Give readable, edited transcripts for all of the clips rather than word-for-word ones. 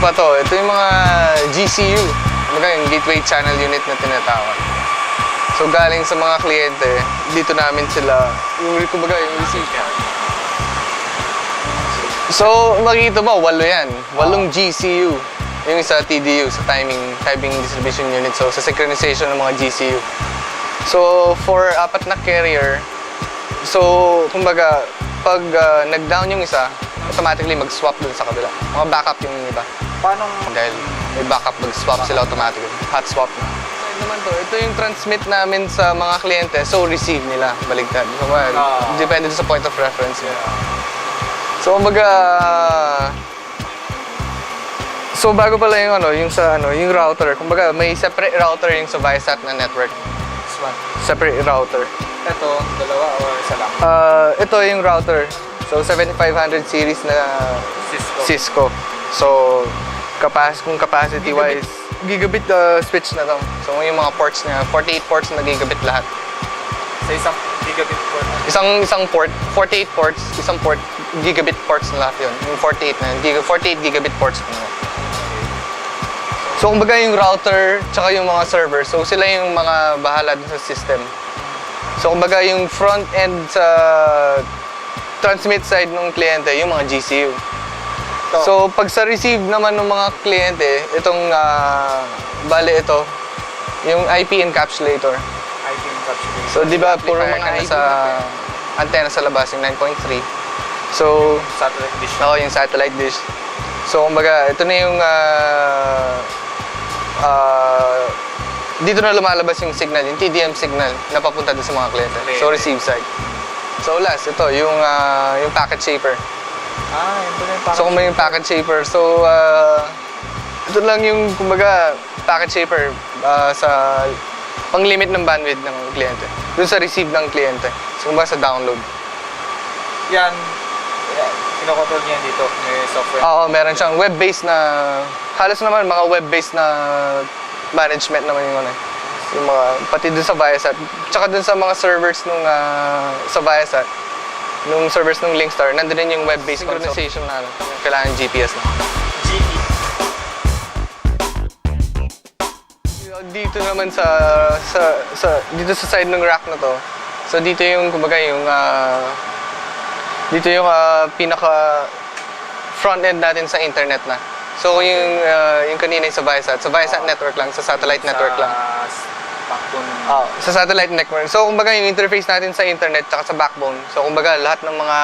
pa to? Ito yung mga GCU. Kumbaga yung Gateway Channel Unit na tinatawag. So galing sa mga kliyente, dito namin sila, kumbaga yung receive. So makikita mo, 8 yan. 8 GCU. Yung isa TDU, sa Timing Distribution Unit. So sa synchronization ng mga GCU. So for 4 na carrier, so kumbaga pag nag-down yung isa, automatically mag-swap dun sa kabila. Mga backup yung iba. Paano? Dahil may backup, mag-swap sila automatically. Hot swap na. Naman to, ito yung transmit namin sa mga kliyente, so receive nila, baligtad. So, depende sa point of reference. So, kumbaga, so bago pala yung yung router. Kumbaga, may separate router yung sa Viasat na network. This one. Separate router. Ito, dalawa or isa lang? Ito yung router. So, 7500 series na Cisco. So, kung capacity-wise, gigabit switch na to. So, yung mga ports niya, 48 ports na gigabit lahat. Sa isang gigabit port? Isang port, 48 ports, isang port, gigabit ports na lahat yun. Yung 48 na yun, 48 gigabit ports na yun. So, kumbaga yung router, tsaka yung mga server, so sila yung mga bahala dun sa system. So, kumbaga yung front end sa transmit side ng kliyente, yung mga GCU. So, pag sa receive naman ng mga kliyente, itong, bale ito, yung IP encapsulator. IP encapsulator. So, di ba, puro mga antenna sa labas, yung 9.3. So, Satellite dish. Oo, yung satellite dish. So, kumbaga, ito na yung, dito na lumalabas yung signal, yung TDM signal na papunta doon sa mga kliyente. So, receive side. So, last, ito, yung packet shaper. Yun pala yung packet. So, kung may yung packet shaper, so, ito lang yung, kumbaga, packet shaper sa pang-limit ng bandwidth ng kliyente. Doon sa receive ng kliyente. So, kumbaga sa download. Yan, kinokontrol niya dito, may software. Oo, meron siyang web-based na, halos naman mga web-based na management naman yung mga, pati doon sa Viasat. Tsaka doon sa mga servers nung, sa Viasat. Nung servers ng Linkstar, nandun din yung web-based synchronization na kailangan GPS na. Dito naman dito sa side ng rack na to. So dito yung kumbaga yung dito yung pinaka front end natin sa internet na. So yung kanina yung sa Viasat network lang, sa satellite network lang. Backbone. Sa satellite network. So, kumbaga yung interface natin sa internet at sa backbone. So, kumbaga lahat ng mga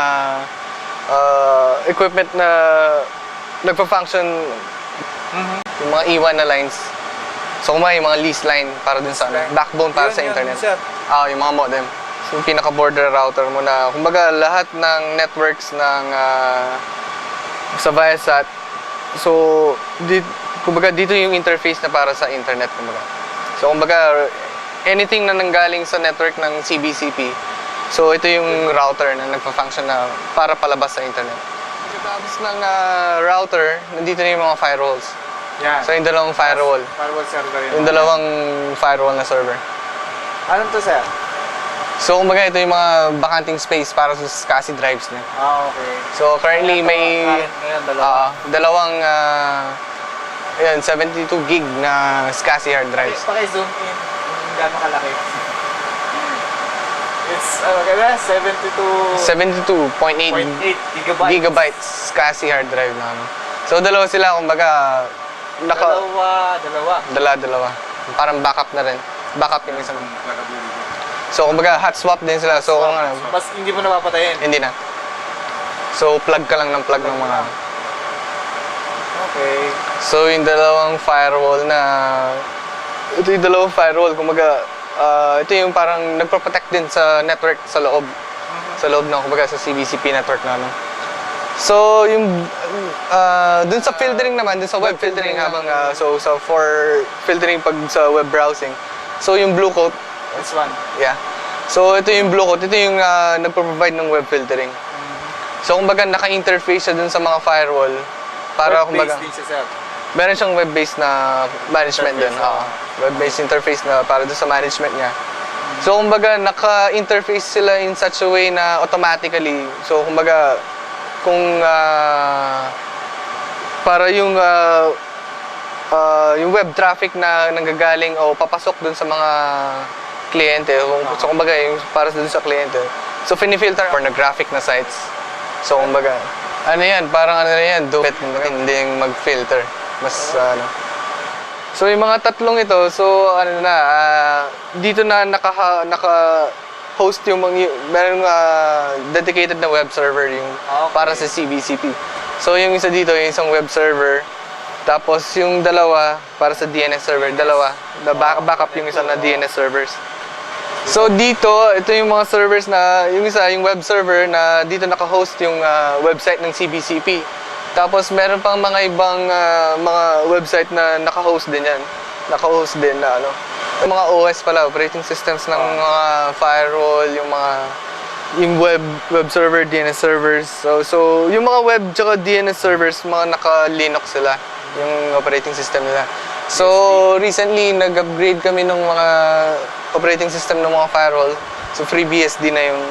equipment na nagpa-function, yung mga E1 na lines. So, kumbaga yung mga lease line para dun sa backbone para sa internet. Yung mga modem. So, yung pinaka-border router mo na, kumbaga lahat ng networks ng sa Viasat. So, kumbaga dito yung interface na para sa internet, kumbaga. So, kumbaga, anything na nanggaling sa network ng CBCP, so ito yung router na nagpa-function na para palabas sa internet. Pagkatapos ng router, nandito na yung mga firewalls. Yan. So, yung dalawang firewall. Firewall server yun. Yung dalawang firewall na server. Anong to, sir? So, kumbaga, ito yung mga bakanting space para sa SCSI drives niya. Okay. So, currently may dalawang 72 gig na SCSI hard drives. Paki-zoom in kung gaano kalaki. It's 72.8 gigabytes SCSI hard drive na ano. So, dalawa sila, kumbaga, dalawa. Parang backup na rin. Backup yung isang. So, kumbaga, hot swap din sila. So, kung ano. Mas hindi mo napapatayin? Hindi na. So, plug ka lang ng plug ng mga. Okay. So, yung dalawang firewall na... Ito yung dalawang firewall, kumbaga, ito yung parang nagpo-protect din sa network sa loob. Sa loob ng, kumbaga, sa CBCP network na ano. So, yung... dun sa filtering naman, dun sa web filtering habang... so, for filtering pag sa web browsing. So, yung blue coat. This one? Yeah. So, ito yung blue coat. Ito yung nagpo-provide ng web filtering. So, kumbaga, naka-interface siya dun sa mga firewall. Para kumbaga, meron siyang web-based na management din. Web-based interface na para doon sa management niya. So, kumbaga, naka-interface sila in such a way na automatically. So, kumbaga, kung para yung web traffic na nanggagaling o papasok dun sa mga kliyente. So, kumbaga, yung para dun sa kliyente. So, finifilter pornographic na sites. So, kumbaga, ano yan, parang ano na yan, hindi yung mag-filter. Mas, So, yung mga tatlong ito, so, dito na naka-host yung merong dedicated na web server yung para sa CBCP. So, yung isa dito, yung isang web server. Tapos, yung dalawa, para sa DNS server, dalawa. Backup yung isa na DNS servers. So, dito, ito yung mga servers na, yung isa, yung web server na dito naka-host yung website ng CBCP. Tapos, meron pang mga ibang mga website na naka-host din yan. Naka-host din na yung mga OS pala, operating systems ng mga firewall, yung web server, DNS servers. So yung mga web tsaka DNS servers, mga naka-Linux sila, yung operating system nila. So, recently, nag-upgrade kami ng mga operating system ng mga firewall. So, FreeBSD na yung